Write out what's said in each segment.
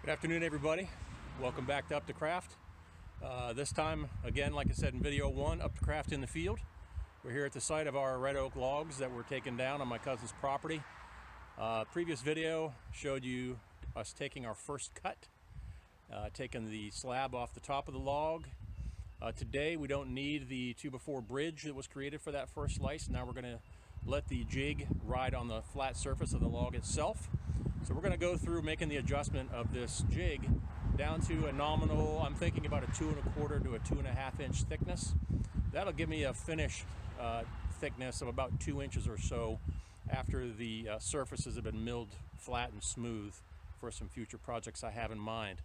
Good afternoon, everybody. Welcome back to UptaCraft. This time, again, like I said in video one, UptaCraft in the field. We're here at the site of our red oak logs that were taken down on my cousin's property. Previous video showed you us taking our first cut, taking the slab off the top of the log. Today we don't need the 2x4 bridge that was created for that first slice. Now we're going to let the jig ride on the flat surface of the log itself. So we're going to go through making the adjustment of this jig down to a nominal, I'm thinking about a 2 1/4 to a 2.5 inch thickness. That'll give me a finished thickness of about 2 inches or so after the surfaces have been milled flat and smooth for some future projects I have in mind.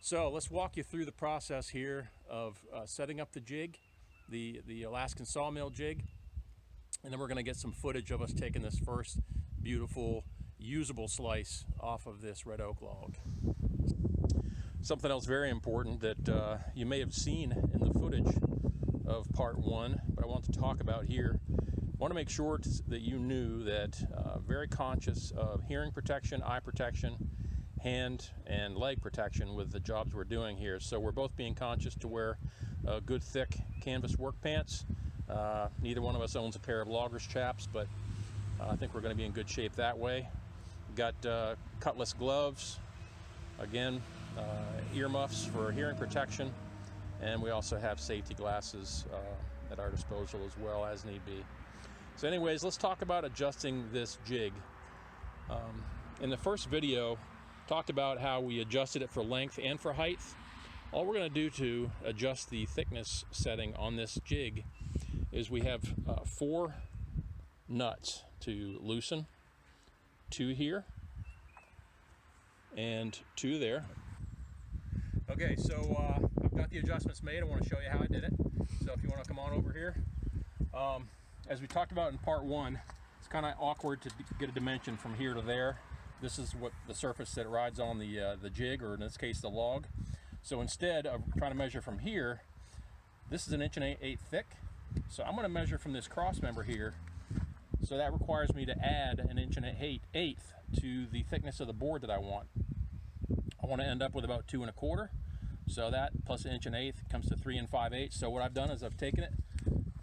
So let's walk you through the process here of setting up the jig, the Alaskan sawmill jig, and then we're going to get some footage of us taking this first beautiful usable slice off of this red oak log. Something else very important that you may have seen in the footage of part one, but I want to talk about here. I want to make sure that you knew that very conscious of hearing protection, eye protection, hand and leg protection with the jobs we're doing here. So we're both being conscious to wear good thick canvas work pants. Neither one of us owns a pair of loggers chaps, but I think we're going to be in good shape that way. Got cutlass gloves, again earmuffs for hearing protection, and we also have safety glasses at our disposal as well as need be. So anyways, let's talk about adjusting this jig. In the first video, talked about how we adjusted it for length and for height. All we're going to do to adjust the thickness setting on this jig is we have 4 nuts to loosen. 2 here and 2 there. Okay, so I've got the adjustments made. I want to show you how I did it. So if you want to come on over here. As we talked about in part one, it's kind of awkward to get a dimension from here to there. This is what the surface that it rides on the jig, or in this case the log. So instead of trying to measure from here, this is 1 1/8 thick. So I'm going to measure from this cross member here. So that requires me to add 1 1/8 to the thickness of the board that I want. I want to end up with about 2 1/4. So that plus 1 1/8 comes to 3 5/8. So what I've done is I've taken it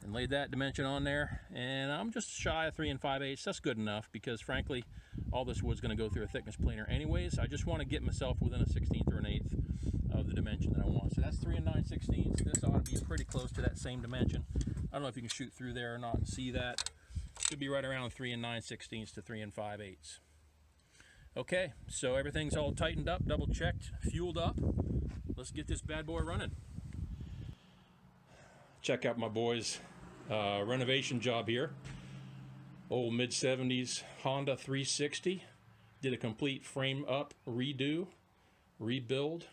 and laid that dimension on there, and I'm just shy of 3 5/8. That's good enough because frankly, all this wood's going to go through a thickness planer anyways. I just want to get myself within a 1/16 or 1/8 of the dimension that I want. So that's 3 9/16. This ought to be pretty close to that same dimension. I don't know if you can shoot through there or not and see that. Should be right around 3 9/16 to 3 5/8. Okay, so everything's all tightened up, double checked, fueled up. Let's get this bad boy running. Check out my boys' renovation job here. Old mid-70s Honda 360. Did a complete frame up redo, rebuild.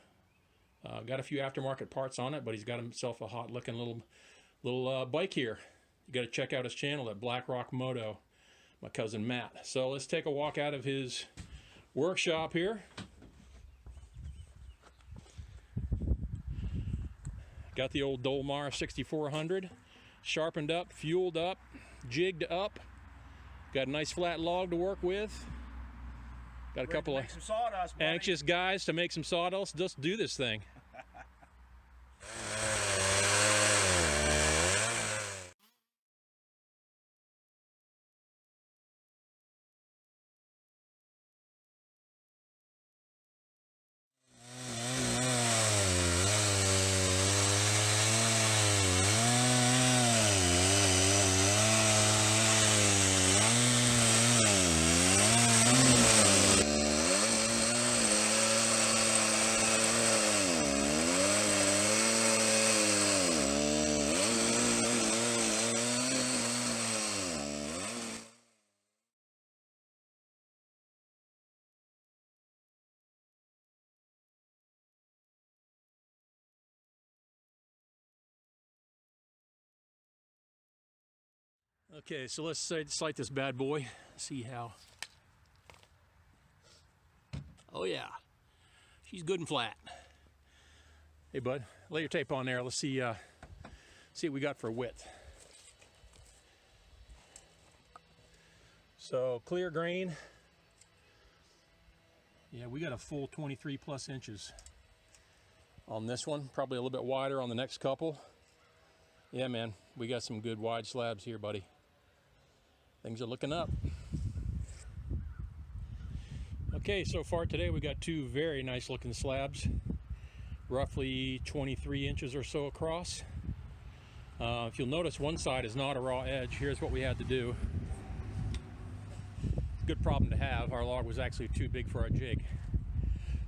Got a few aftermarket parts on it, but he's got himself a hot looking little bike here. You got to check out his channel at Black Rock Moto, my cousin Matt. So let's take a walk out of his workshop here. Got the old Dolmar 6400 sharpened up, fueled up, jigged up. Got a nice flat log to work with. Got a couple of anxious guys to make some sawdust. Just do this thing. Okay, so let's sight this bad boy, see how. Oh yeah, she's good and flat. Hey bud, lay your tape on there. Let's see what we got for width. So clear grain, Yeah, we got a full 23 plus inches on this one, probably a little bit wider on the next couple. Yeah, man, we got some good wide slabs here, buddy. Things are looking up. Okay, so far today we got two very nice looking slabs, roughly 23 inches or so across. If you'll notice, one side is not a raw edge. Here's what we had to do. Good problem to have. Our log was actually too big for our jig.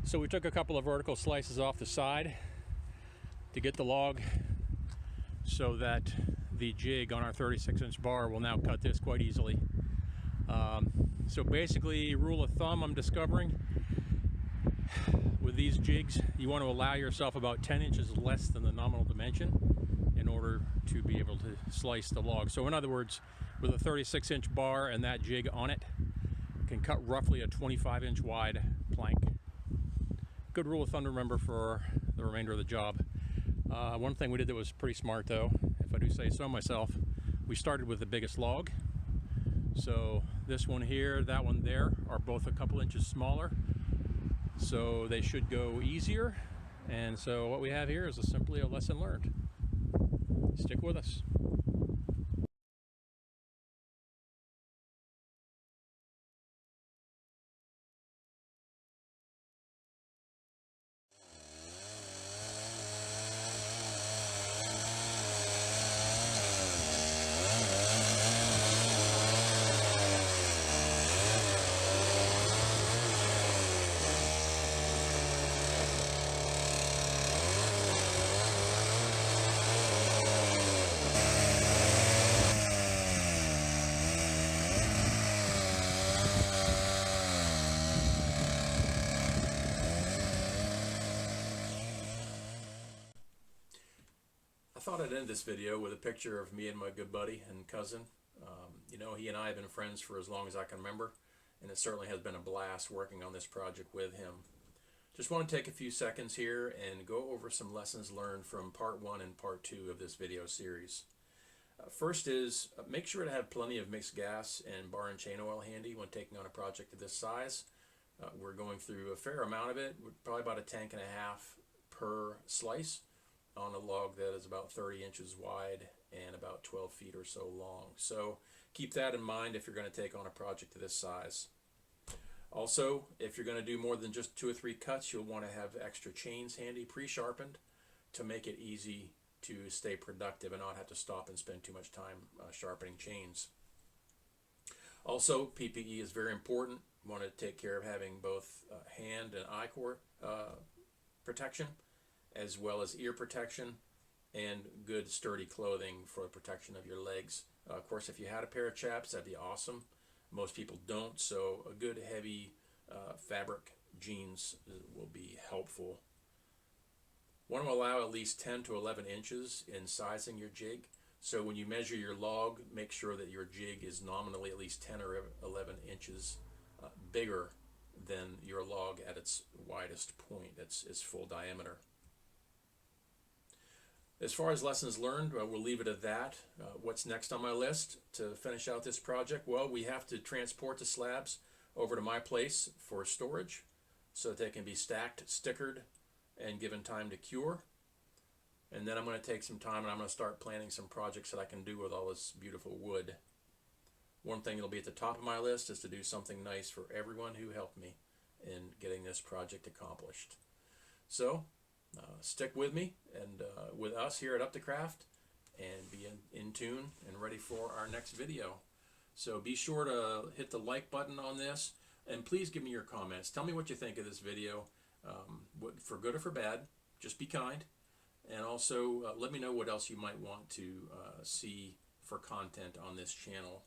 So we took a couple of vertical slices off the side to get the log so that the jig on our 36-inch bar will now cut this quite easily. So basically, rule of thumb I'm discovering with these jigs, you want to allow yourself about 10 inches less than the nominal dimension in order to be able to slice the log. So in other words, with a 36-inch bar and that jig on it, can cut roughly a 25-inch wide plank. Good rule of thumb to remember for the remainder of the job. One thing we did that was pretty smart though, if I do say so myself, we started with the biggest log. So this one here, that one there are both a couple inches smaller, so they should go easier. And so what we have here is simply a lesson learned. Stick with us. I thought I'd end this video with a picture of me and my good buddy and cousin. You know, he and I have been friends for as long as I can remember, and it certainly has been a blast working on this project with him. Just want to take a few seconds here and go over some lessons learned from part 1 and part 2 of this video series. First is, make sure to have plenty of mixed gas and bar and chain oil handy when taking on a project of this size. We're going through a fair amount of it, probably about a tank and a half per slice, on a log that is about 30 inches wide and about 12 feet or so long. So keep that in mind if you're going to take on a project of this size. Also, if you're going to do more than just 2 or 3 cuts, you'll want to have extra chains handy, pre-sharpened, to make it easy to stay productive and not have to stop and spend too much time sharpening chains. Also, PPE is very important. You want to take care of having both hand and eye core protection, as well as ear protection, and good sturdy clothing for the protection of your legs. Of course, if you had a pair of chaps, that'd be awesome. Most people don't, so a good heavy fabric jeans will be helpful. Want to allow at least 10 to 11 inches in sizing your jig. So when you measure your log, make sure that your jig is nominally at least 10 or 11 inches bigger than your log at its widest point, its full diameter. As far as lessons learned, we'll leave it at that. What's next on my list to finish out this project? Well, we have to transport the slabs over to my place for storage so that they can be stacked, stickered, and given time to cure. And then I'm going to take some time and I'm going to start planning some projects that I can do with all this beautiful wood. One thing that'll be at the top of my list is to do something nice for everyone who helped me in getting this project accomplished. So, stick with me and with us here at UptaCraft, and be in tune and ready for our next video. So be sure to hit the like button on this, and please give me your comments. Tell me what you think of this video, for good or for bad. Just be kind, and also let me know what else you might want to see for content on this channel.